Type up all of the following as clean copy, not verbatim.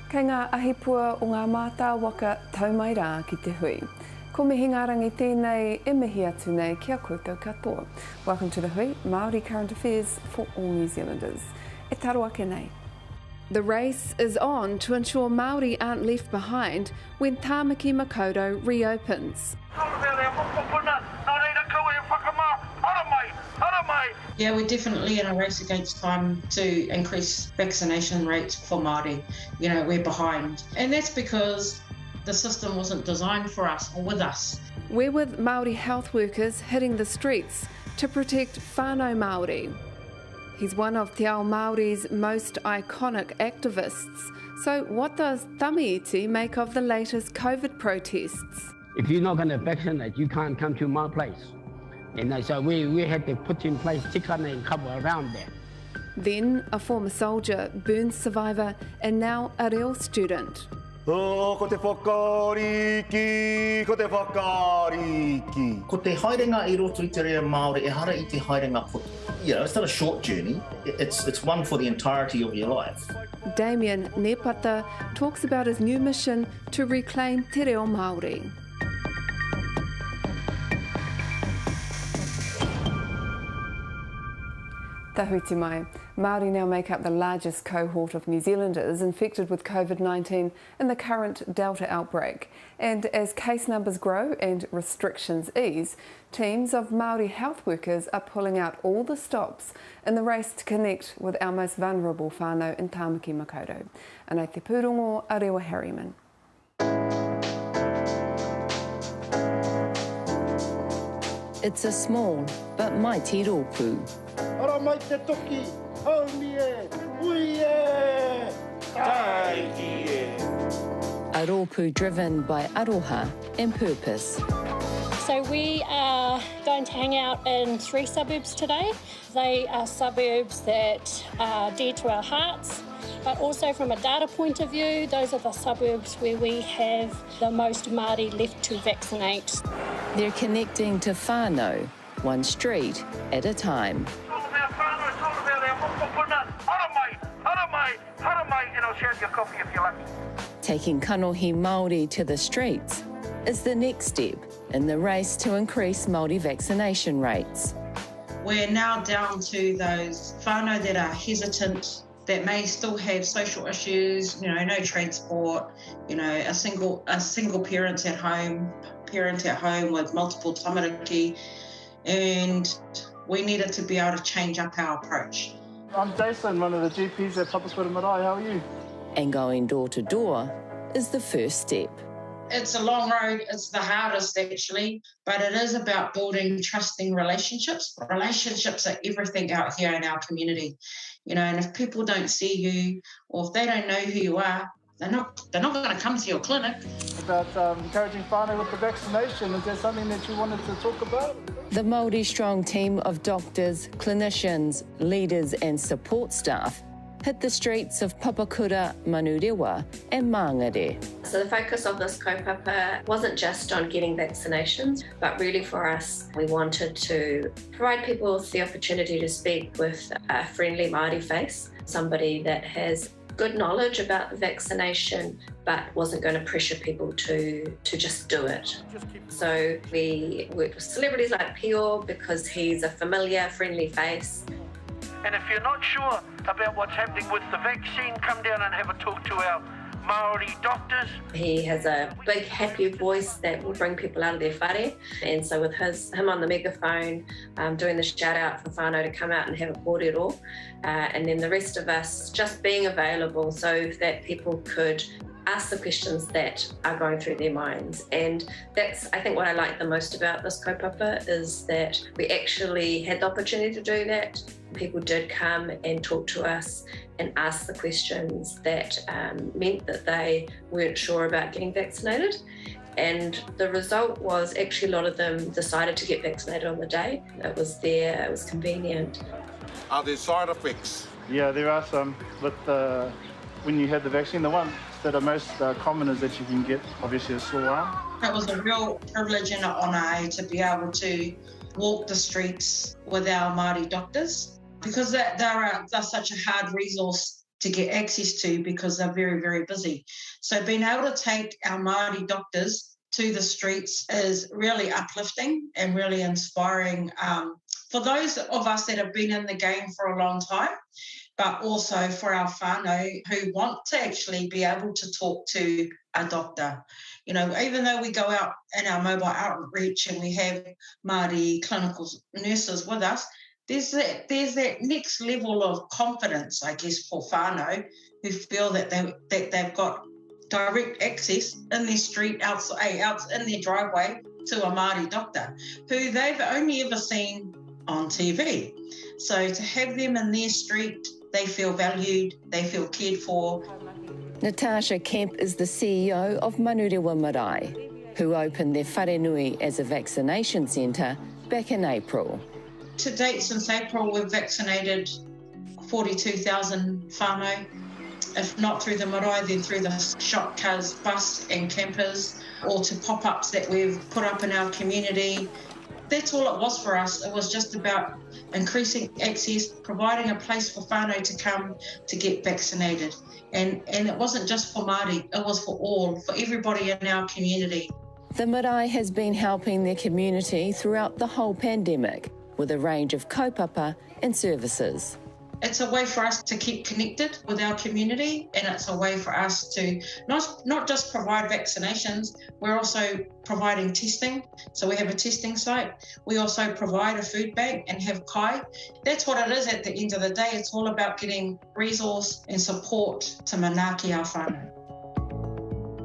Kei ngā ahipua o ngā mātā waka taumaira ki te hui. Ko mihi ngā rangi tēnei e mihi atu nei kia koutou katoa. Welcome to the Hui, Maori current affairs for all New Zealanders. E taro ake nei. The race is on to ensure Maori aren't left behind when Tāmaki Makaurau reopens. Yeah, we're definitely in a race against time to increase vaccination rates for Māori. You know, we're behind. And that's because the system wasn't designed for us or with us. We're with Maori health workers hitting the streets to protect whānau Māori. He's one of Te Ao Māori's most iconic activists. So what does Tamiiti make of the latest COVID protests? If you're not going to vaccinate, you can't come to my place. And so we had to put in place tikana and cover around that. Then a former soldier, burns survivor, and now a reo student. Oh, ko te whakariki, ko te whakariki. Ko te haerenga I roto I te rea Māori, e hara I te haerenga putu. You know, it's not a short journey, it's one for the entirety of your life. Damien Nepata talks about his new mission to reclaim te reo Māori. Tahuti mai. Māori now make up the largest cohort of New Zealanders infected with COVID-19 in the current Delta outbreak. And as case numbers grow and restrictions ease, teams of Māori health workers are pulling out all the stops in the race to connect with our most vulnerable whānau in Tāmaki Makaurau. Anei te pūrongo a Rewa Harriman. It's a small but mighty rōpū. Ara mai te toki, haumi e, ui e, taiki e. A rōpū driven by aroha and purpose. So we are going to hang out in 3 suburbs today. They are suburbs that are dear to our hearts, but also from a data point of view, those are the suburbs where we have the most Māori left to vaccinate. They're connecting to whānau, one street at a time. And I'll share your coffee if you like. Taking kanohi Māori to the streets is the next step in the race to increase Māori vaccination rates. We're now down to those whānau that are hesitant, that may still have social issues, you know, no transport, you know, a single parent at home with multiple tamariki, and we needed to be able to change up our approach. I'm Jason, one of the GPs at Papakura Marae. How are you? And going door to door is the first step. It's a long road, it's the hardest actually, but it is about building trusting relationships. Relationships are everything out here in our community, you know, and if people don't see you or if they don't know who you are, they're not going to come to your clinic. About encouraging whānau with the vaccination, is that something that you wanted to talk about? The Māori Strong team of doctors, clinicians, leaders and support staff hit the streets of Papakura, Manurewa and Māngere. So the focus of this kaupapa wasn't just on getting vaccinations, but really for us, we wanted to provide people with the opportunity to speak with a friendly Māori face, somebody that has good knowledge about the vaccination, but wasn't going to pressure people to just do it. So we worked with celebrities like Pio because he's a familiar, friendly face. And if you're not sure about what's happening with the vaccine, come down and have a talk to our Maori doctors. He has a big, happy voice that will bring people out of their whare. And so with him on the megaphone, doing the shout out for whānau to come out and have a kōrero, and then the rest of us just being available so that people could ask the questions that are going through their minds. And that's, I think, what I like the most about this kaupapa is that we actually had the opportunity to do that. People did come and talk to us and ask the questions that meant that they weren't sure about getting vaccinated. And the result was actually a lot of them decided to get vaccinated on the day. It was there, it was convenient. Are there side effects? Yeah, there are some. But when you had the vaccine, the ones that are most common is that you can get, obviously, a sore arm. It was a real privilege and an honour to be able to walk the streets with our Māori doctors, because they're such a hard resource to get access to because they're very, very busy. So being able to take our Māori doctors to the streets is really uplifting and really inspiring for those of us that have been in the game for a long time, but also for our whānau who want to actually be able to talk to a doctor. You know, even though we go out in our mobile outreach and we have Māori clinical nurses with us, there's that next level of confidence, I guess, for whānau who feel that they've got direct access in their street, out in their driveway to a Māori doctor who they've only ever seen on TV. So to have them in their street, they feel valued, they feel cared for. Natasha Kemp is the CEO of Manurewa Marae, who opened their wharenui as a vaccination centre back in April. To date, since April, we've vaccinated 42,000 whānau. If not through the marae, then through the shop cars, bus and campers, or to pop-ups that we've put up in our community. That's all it was for us. It was just about increasing access, providing a place for whānau to come to get vaccinated. And it wasn't just for Māori, it was for all, for everybody in our community. The marae has been helping their community throughout the whole pandemic with a range of kaupapa and services. It's a way for us to keep connected with our community, and it's a way for us to not just provide vaccinations, we're also providing testing. So we have a testing site. We also provide a food bank and have kai. That's what it is at the end of the day. It's all about getting resource and support to manaaki our whānau.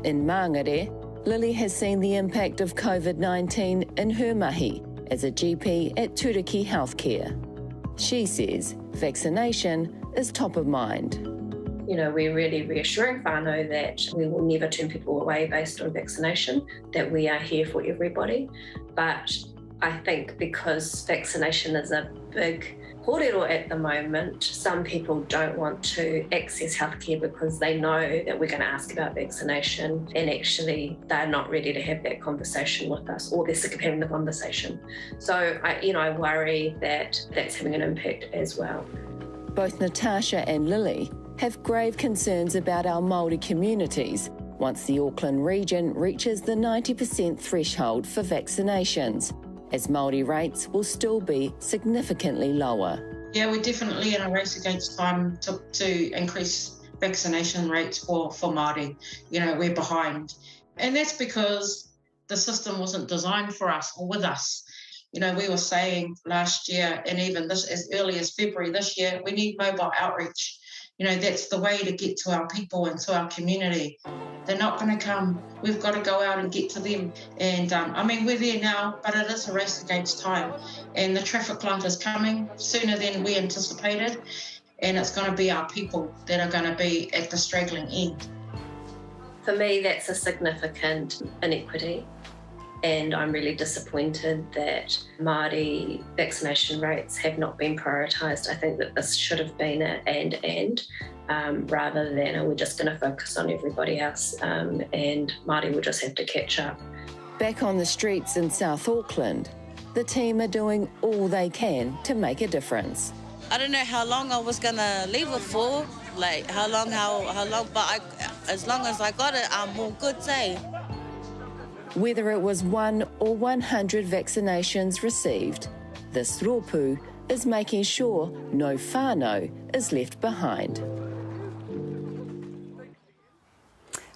In Māngere, Lily has seen the impact of COVID-19 in her mahi as a GP at Turiki Healthcare. She says vaccination is top of mind. You know, we're really reassuring whānau that we will never turn people away based on vaccination, that we are here for everybody. But I think because vaccination is a big kōrero at the moment, some people don't want to access healthcare because they know that we're going to ask about vaccination, and actually they're not ready to have that conversation with us, or they're sick of having the conversation. So I worry that that's having an impact as well. Both Natasha and Lily have grave concerns about our Māori communities once the Auckland region reaches the 90% threshold for vaccinations, as Māori rates will still be significantly lower. Yeah, we're definitely in a race against time to increase vaccination rates for Māori. You know, we're behind. And that's because the system wasn't designed for us or with us. You know, we were saying last year, and even this as early as February this year, we need mobile outreach. You know, that's the way to get to our people and to our community. They're not going to come. We've got to go out and get to them. And we're there now, but it is a race against time. And the traffic light is coming sooner than we anticipated. And it's going to be our people that are going to be at the straggling end. For me, that's a significant inequity. And I'm really disappointed that Māori vaccination rates have not been prioritised. I think that this should have been an rather than we're just going to focus on everybody else and Māori will just have to catch up. Back on the streets in South Auckland, the team are doing all they can to make a difference. I don't know how long I was going to leave it for, like how long, but as long as I got it, I'm all good, say. Whether it was 1 or 100 vaccinations received, this rōpū is making sure no whānau is left behind.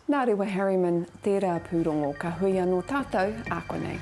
Nā rewa Harriman, tērā pūrongo ka hui anō tātou a konei.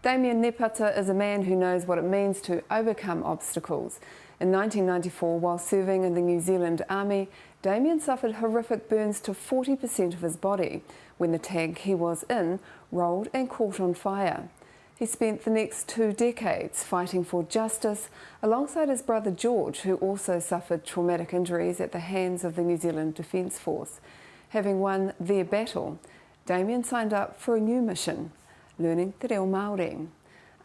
Damien Nepata is a man who knows what it means to overcome obstacles. In 1994, while serving in the New Zealand Army, Damien suffered horrific burns to 40% of his body when the tank he was in rolled and caught on fire. He spent the next 2 decades fighting for justice alongside his brother George, who also suffered traumatic injuries at the hands of the New Zealand Defence Force. Having won their battle, Damien signed up for a new mission, learning te reo Māori.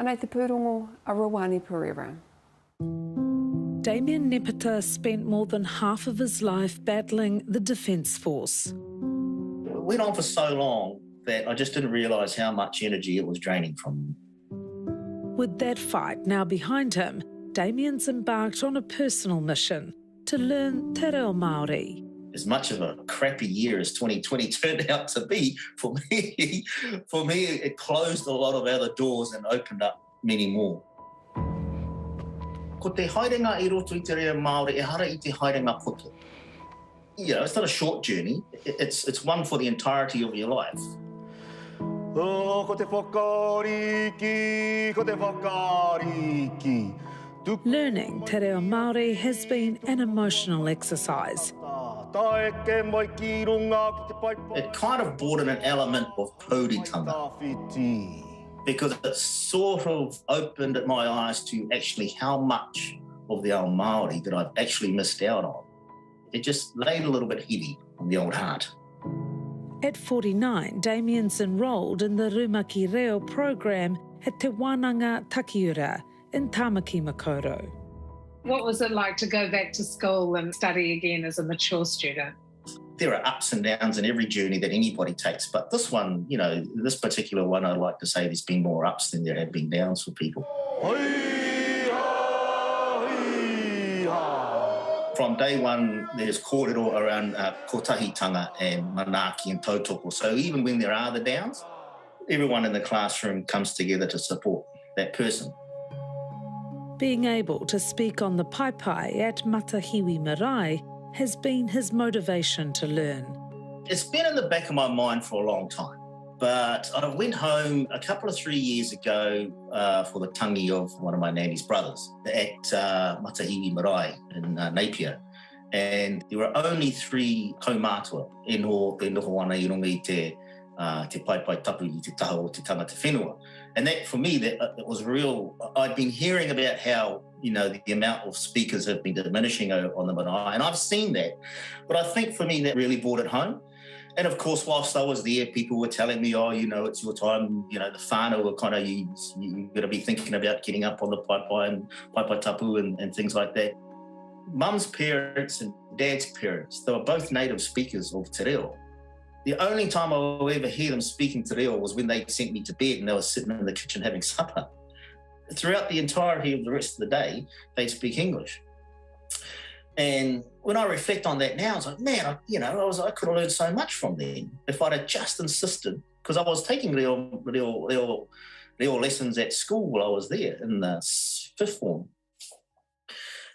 Anei te pūrongo a Rawani Pereira. Damien Nepata spent more than half of his life battling the Defence Force. It went on for so long that I just didn't realise how much energy it was draining from me. With that fight now behind him, Damien's embarked on a personal mission to learn te reo Māori. As much of a crappy year as 2020 turned out to be, for me, it closed a lot of other doors and opened up many more. Ko te haerenga I roto I te reo Māori, e hara I te haerenga poto. You know, it's not a short journey. It's one for the entirety of your life. Oh, ko te whakariki, ko te whakariki. Learning te reo Māori has been an emotional exercise. It kind of brought in an element of pouritanga, because it sort of opened my eyes to actually how much of the old Māori that I've actually missed out on. It just laid a little bit heavy on the old heart. At 49, Damien's enrolled in the Rumaki Reo program at Te Wānanga Takiura in Tāmaki Makaurau. What was it like to go back to school and study again as a mature student? There are ups and downs in every journey that anybody takes, but this one, you know, this particular one, I'd like to say there's been more ups than there have been downs for people. From day one, there's kōrero around kotahitanga and manaaki and tautoko. So even when there are the downs, everyone in the classroom comes together to support that person. Being able to speak on the paipai at Matahiwi Marae has been his motivation to learn. It's been in the back of my mind for a long time, but I went home a couple of 3 years ago for the tangi of one of my nanny's brothers at Matahiwi Marae in Napier, and there were only 3 kaumātua e noho ana I runga I te paipai tapu I te taha o te tangata whenua. And that, for me, that it was real. I'd been hearing about how, you know, the amount of speakers have been diminishing on the marae, and I've seen that. But I think for me, that really brought it home. And of course, whilst I was there, people were telling me, oh, you know, it's your time, you know, the whānau were kind of, you've got to be thinking about getting up on the paipai and paipai tapu and things like that. Mum's parents and dad's parents, they were both native speakers of te reo. The only time I will ever hear them speaking te reo was when they sent me to bed and they were sitting in the kitchen having supper. Throughout the entirety of the rest of the day, they'd speak English. And when I reflect on that now, I was like, man, I could have learned so much from them if I'd have just insisted, because I was taking reo lessons at school while I was there in the 5th form.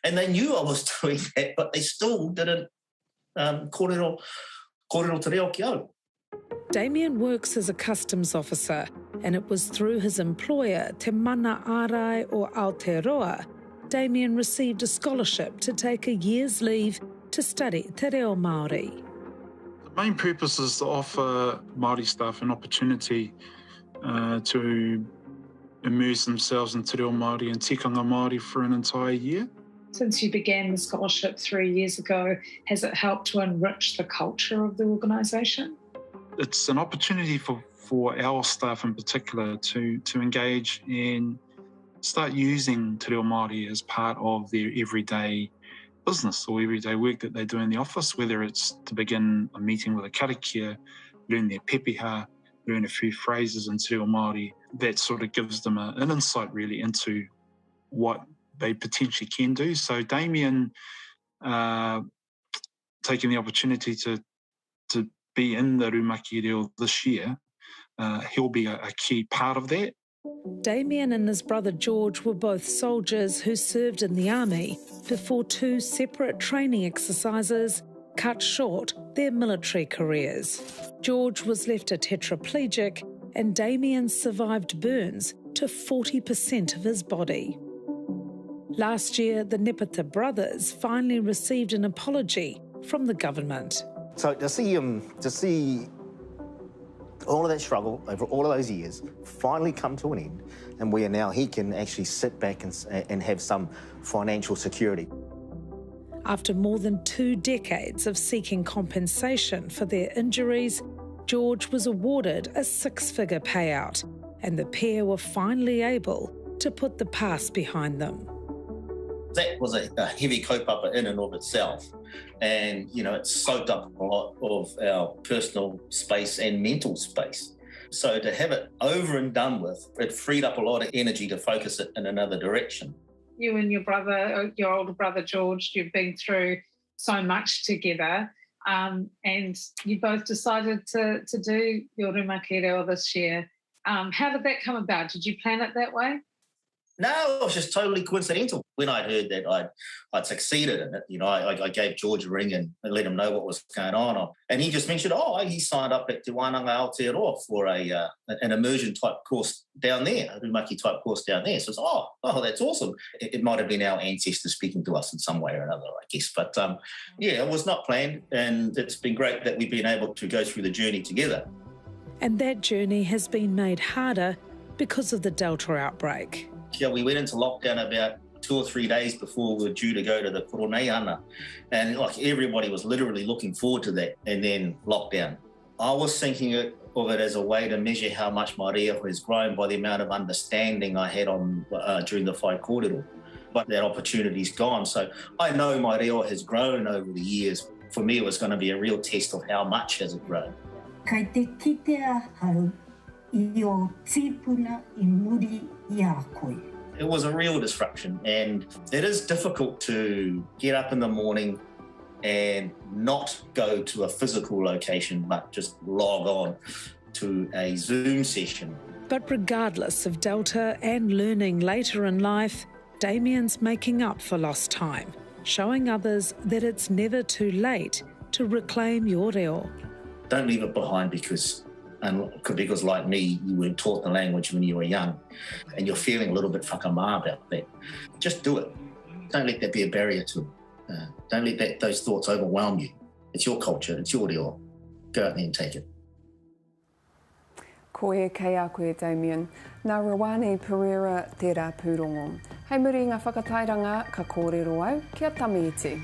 And they knew I was doing that, but they still didn't kōrero te reo ki au. Damien works as a customs officer, and it was through his employer, Te Mana Arai o Aotearoa, Damien received a scholarship to take a year's leave to study te reo Māori. The main purpose is to offer Māori staff an opportunity to immerse themselves in te reo Māori and tikanga Māori for an entire year. Since you began the scholarship 3 years ago, has it helped to enrich the culture of the organisation? It's an opportunity for our staff in particular to engage and start using te reo Māori as part of their everyday business or everyday work that they do in the office, whether it's to begin a meeting with a karakia, learn their pepeha, learn a few phrases in te reo Māori. That sort of gives them an insight really into what they potentially can do. So Damien taking the opportunity to be in the Rumaki Reo this year, he'll be a key part of that. Damien and his brother George were both soldiers who served in the army before 2 separate training exercises cut short their military careers. George was left a tetraplegic and Damien survived burns to 40% of his body. Last year, the Nepeta brothers finally received an apology from the government. So to see all of that struggle over all of those years finally come to an end, and where now he can actually sit back and have some financial security. After more than 2 decades of seeking compensation for their injuries, George was awarded a 6-figure payout, and the pair were finally able to put the past behind them. That was a heavy kaupapa in and of itself. And, you know, it soaked up a lot of our personal space and mental space. So to have it over and done with, it freed up a lot of energy to focus it in another direction. You and your brother, your older brother George, you've been through so much together, and you both decided to do your rumaki reo this year. How did that come about? Did you plan it that way? No, it was just totally coincidental. When I heard that I'd succeeded in it, you know, I gave George a ring and let him know what was going on. And he just mentioned, he signed up at Te Wānanga Aotearoa for an immersion type course down there, a rumaki type course down there. So it's, that's awesome. It might have been our ancestors speaking to us in some way or another, I guess. But it was not planned, and it's been great that we've been able to go through the journey together. And that journey has been made harder because of the Delta outbreak. Yeah, we went into lockdown about 2 or 3 days before we were due to go to the Koroneiana, and like everybody was literally looking forward to that, and then lockdown. I was thinking of it as a way to measure how much my reo has grown by the amount of understanding I had during the whai kōrero. But that opportunity's gone, so I know my reo has grown over the years. For me, it was going to be a real test of how much has it grown. Kei te kitea hau I o tīpuna I muri I a koe. It was a real disruption, and it is difficult to get up in the morning and not go to a physical location, but just log on to a Zoom session. But regardless of Delta and learning later in life, Damien's making up for lost time, showing others that it's never too late to reclaim your reo. Don't leave it behind because like me, you weren't taught the language when you were young, and you're feeling a little bit whakamā about that. Just do it. Don't let that be a barrier to it. Don't let those thoughts overwhelm you. It's your culture, it's your reo. Go out there and take it. Koe kei a koe, Damien. Nā Rawani Pereira tērā pūrongo. Hei muri ngā whakatairanga ka kōrero au, kia tami iti.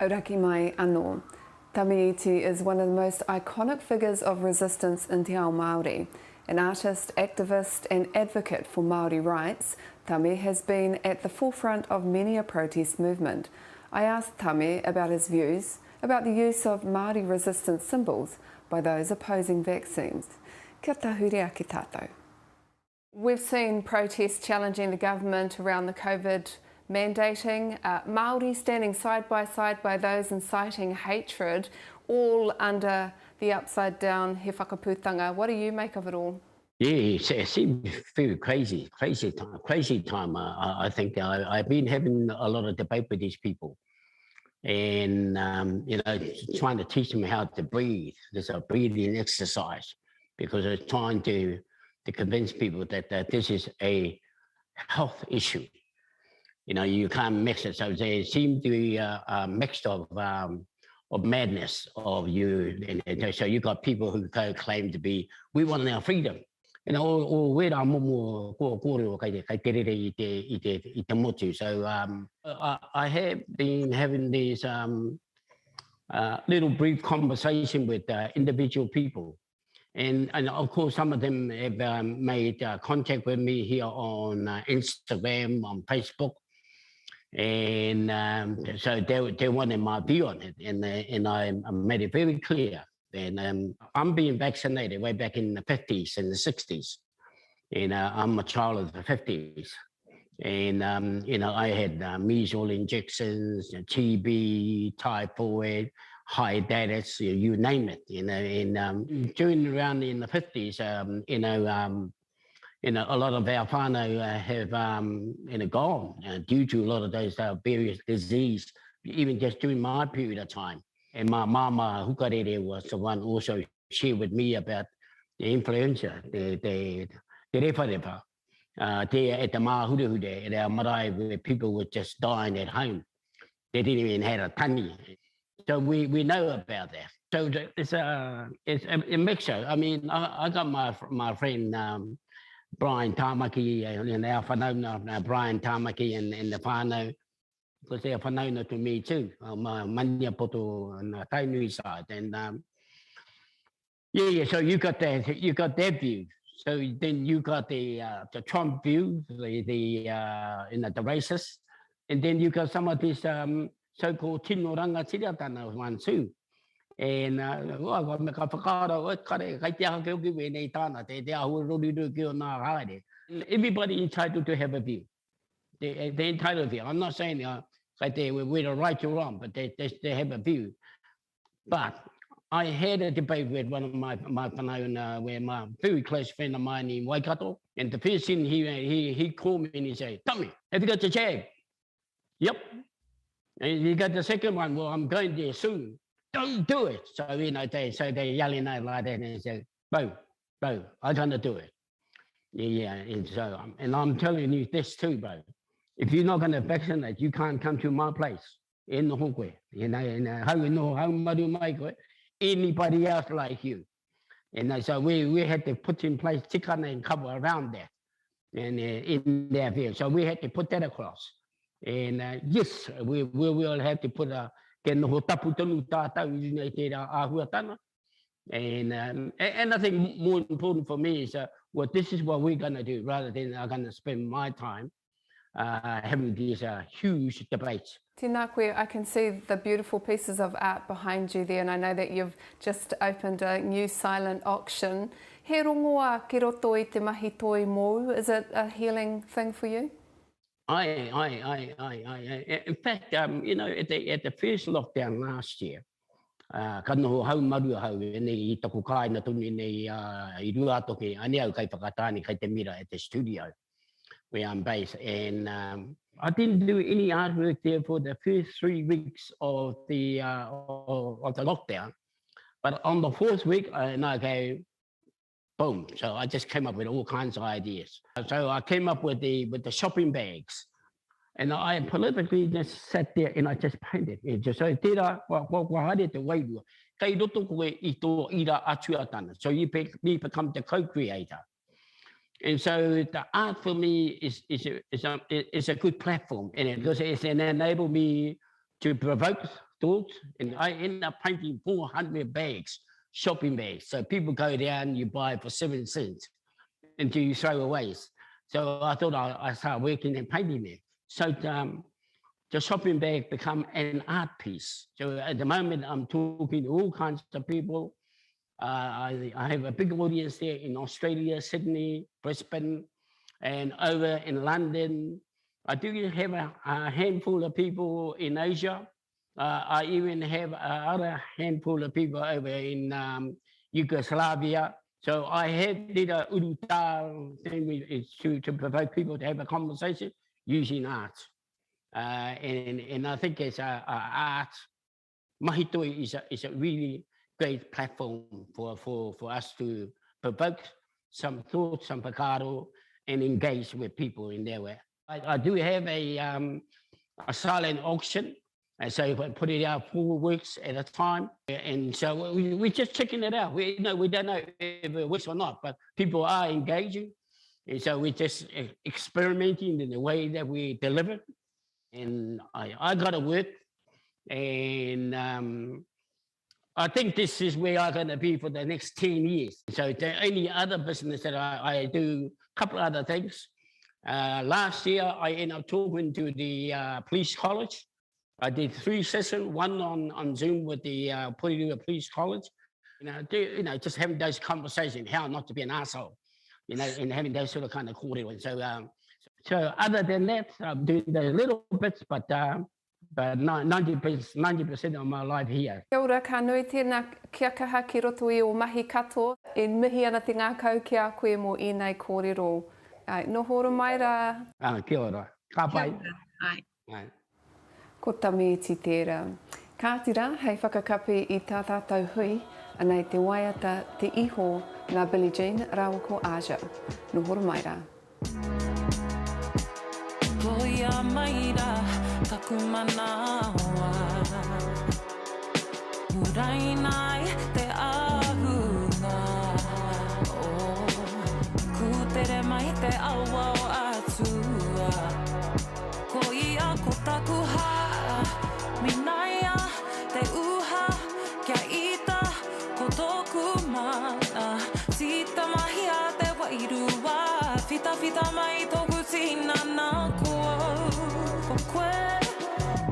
Auraki mai anō. Tamiiti is one of the most iconic figures of resistance in Te Ao Māori. An artist, activist and advocate for Māori rights, Tami has been at the forefront of many a protest movement. I asked Tami about his views about the use of Māori resistance symbols by those opposing vaccines. Kia tahurea ki tātou. We've seen protests challenging the government around the COVID mandating, Māori standing side by those inciting hatred, all under the upside down he whakaputanga. What do you make of it all? Yeah, it seems very crazy time. I think I've been having a lot of debate with these people, and trying to teach them how to breathe. There's a breathing exercise because it's trying to convince people that this is a health issue. You can't mix it. So they seem to be a mix of madness of you. And so you got people who claim to be, we want our freedom. So I have been having these little brief conversation with individual people. And of course, some of them have made contact with me here on Instagram, on Facebook. And so they wanted my view on it, and I made it very clear. And I'm being vaccinated way back in the 50s and the 60s, and I'm a child of the 50s. And I had measles injections, TB, typhoid, hydatitis, you name it. And during around in the 50s, a lot of our whānau have gone due to a lot of those various diseases, even just during my period of time. And my mama Hukarere was the one also shared with me about the influenza, the rewharewa, there at the Mahurehure, at our marae, where people were just dying at home. They didn't even have a tangi. So we know about that. So it's a mixture. I mean, I got my friend, Brian Tamaki and our whanauna, Brian Tamaki and the whānau, because they're whanauna to me too, my Maniapoto and the Tainui side. And so you got that view. So then you got the Trump view, the racist, and then you got some of these so-called tino rangatira one too. And everybody entitled to have a view. They're entitled to. I'm not saying we're right or wrong, but they have a view. But I had a debate with one of my whanauna, where my very close friend of mine in Waikato, and the first thing he called me and he said, "Tommy, have you got the jab?" "Yep." "And you got the second one?" "Well, I'm going there soon." "Don't do it." So they're yelling out like that, and they say, "Bro, I'm gonna do it." Yeah, and I'm telling you this too, bro. If you're not gonna vaccinate, you can't come to my place in the Hokwe. Anybody else like you. And so we had to put in place tikana and cover around that, and in their view. So we had to put that across. And yes, we will have to put a and I think more important for me is this is what we're going to do, rather than I'm going to spend my time having these huge debates. Tēnā koe, I can see the beautiful pieces of art behind you there, and I know that you've just opened a new silent auction. He rongoa ki roto I te mahi toi mōu. Is it a healing thing for you? In fact, at the first lockdown last year, kanoho hau maru hau nei I taku kai na tuni nei I rua toke ane au kai whakatani kai te mira at the studio where I'm based, and I didn't do any artwork there for the first 3 weeks of the lockdown, but on the 4th week I go boom. So I just came up with all kinds of ideas. So I came up with the shopping bags, and I politically just sat there and I just painted. It just so so you become the co-creator. And so the art for me is a good platform, and because it's enabled me to provoke thought, and I ended up painting 400 bags, shopping bags. So people go down, you buy for 7 cents, and you throw away. So I thought I started working and painting there. So the shopping bag become an art piece. So at the moment, I'm talking to all kinds of people. I have a big audience there in Australia, Sydney, Brisbane, and over in London. I do have a handful of people in Asia. I even have another handful of people over in Yugoslavia. So I did a uruta thing to provoke people to have a conversation using art. And I think as art, Mahitoi is a really great platform for us to provoke some thoughts, some whakaaro, and engage with people in their way. I do have a silent auction, and so I put it out 4 weeks at a time. And so we're just checking it out. We don't know if it works or not, but people are engaging. And so we're just experimenting in the way that we deliver. And I got to work. And I think this is where I'm going to be for the next 10 years. So the only other business that I do, a couple of other things. Last year, I ended up talking to the police college. I did 3 sessions, one on Zoom with the police college. Just having those conversations, how not to be an asshole, and having those sort of kind of cordial. So other than that, I'm doing those little bits, but 90% of my life here. Kia ora, ka nui tēnā kia kaha ki roto i o mahi katoa. E mihi ana te ngākau ki a koe mō ēnei kōrero. Nohoro mai rā. Kia ora. Ka pai. Ai. Ko tami e ti tērā. Ka tira, hei whakakapi i tā tātou hui, anei te waiata te iho ngā Billie Jean rawa ko Aja. Nohoro mai rā. Koia mai rā, taku manawa. Urai nai te ahunga. Kutere mai te awa o atua. Koia ko taku ha. Minaia te uha kia ita ko tōku mana. Tita mahi a te wairua. Fita mai tōku tina nā kua. Ko koe,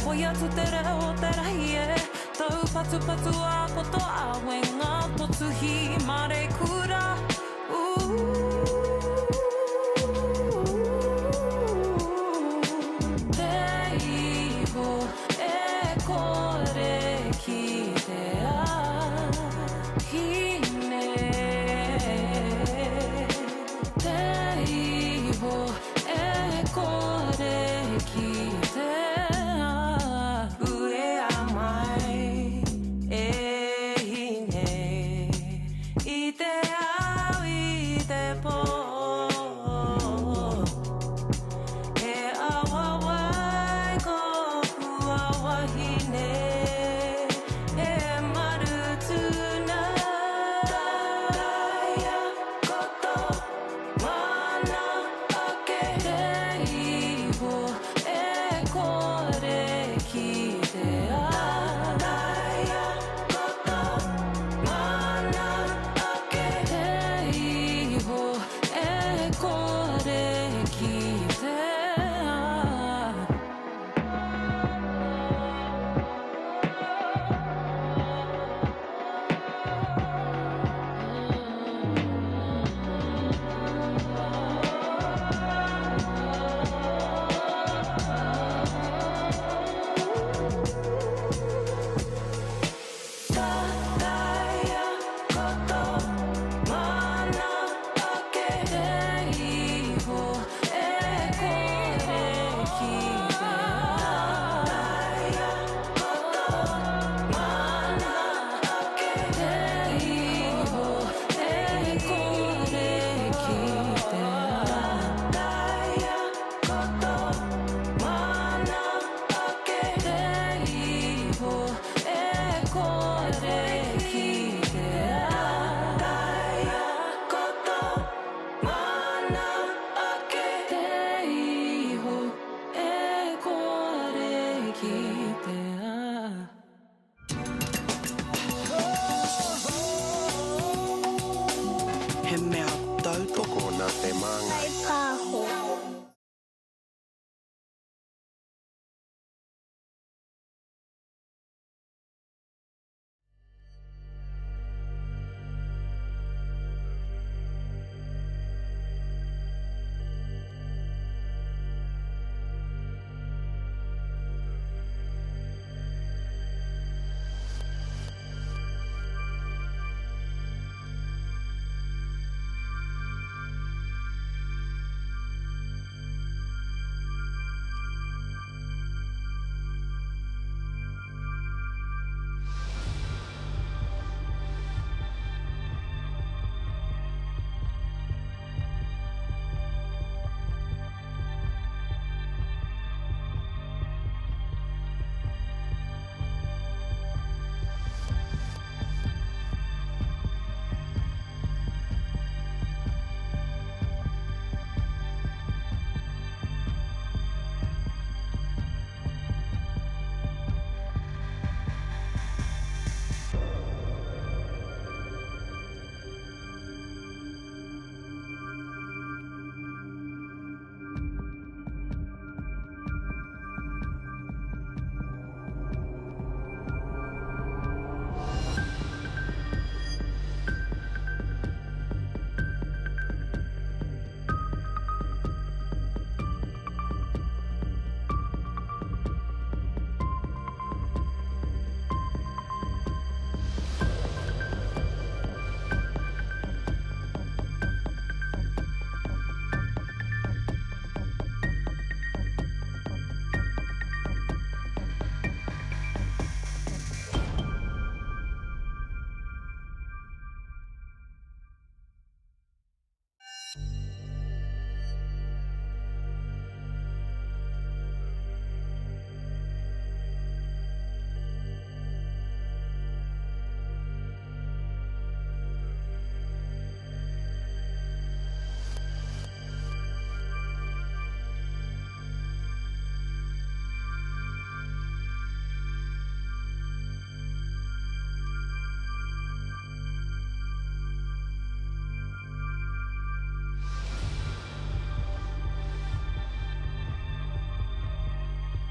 koia tu te reo te rahi e. Tau patu a koto awe ngā potuhi mare kura. he mea tautoko. Tokona te manga. Kai pāho.